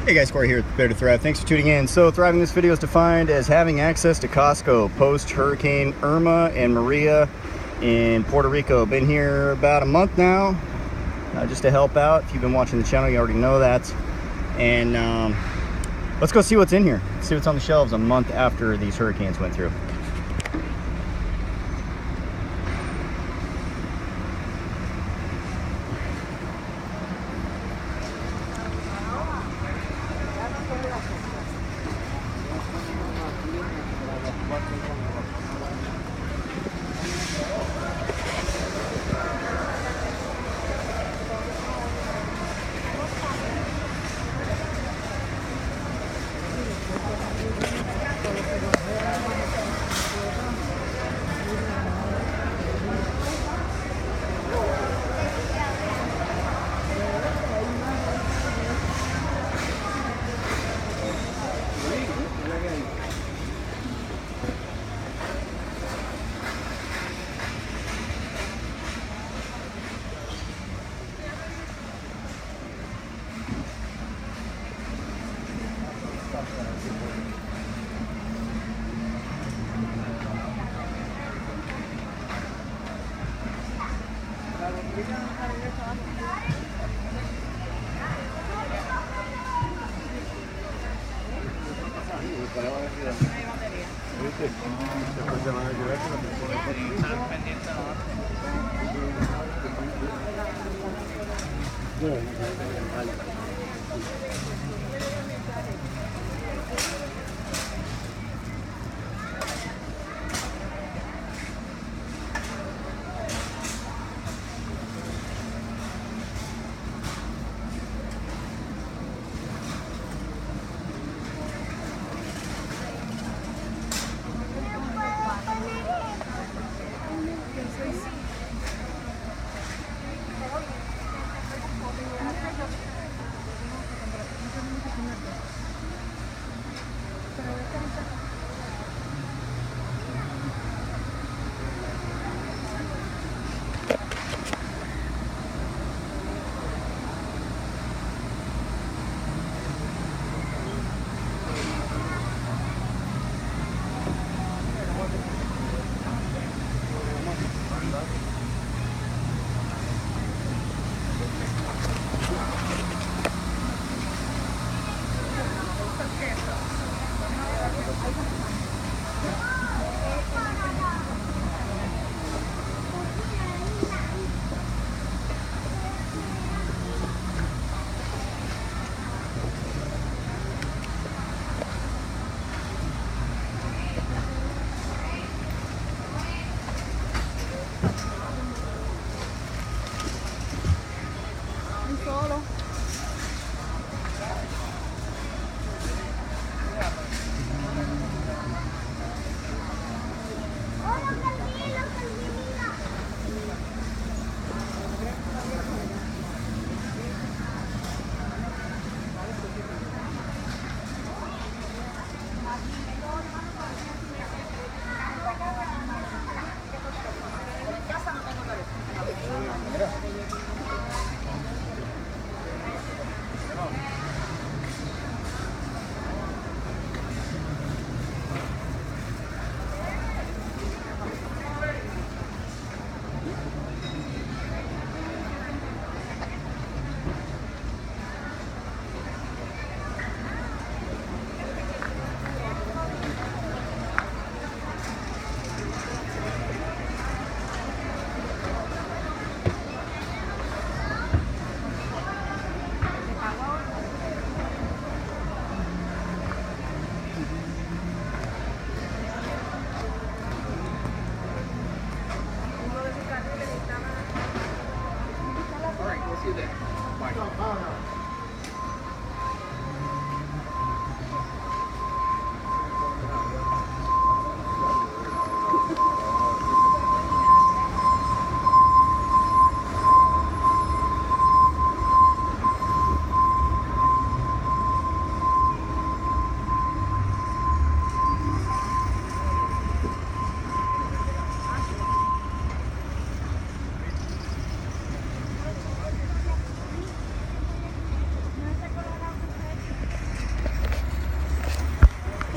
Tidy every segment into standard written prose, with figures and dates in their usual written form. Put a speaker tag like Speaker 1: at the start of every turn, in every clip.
Speaker 1: Hey guys, Corey here at Better to Thrive. Thanks for tuning in. So thriving this video is defined as having access to Costco post Hurricane Irma and Maria in Puerto Rico. Been here about a month now, just to help out. If you've been watching the channel, you already know that. And let's go see what's in here. See what's on the shelves a month after these hurricanes went through.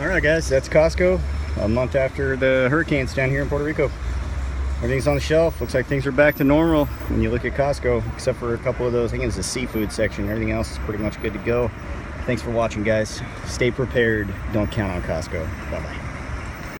Speaker 1: All right, guys, that's Costco a month after the hurricanes down here in Puerto Rico. Everything's on the shelf. Looks like things are back to normal when you look at Costco, except for a couple of those. I think it's the seafood section. Everything else is pretty much good to go. Thanks for watching, guys. Stay prepared. Don't count on Costco. Bye-bye.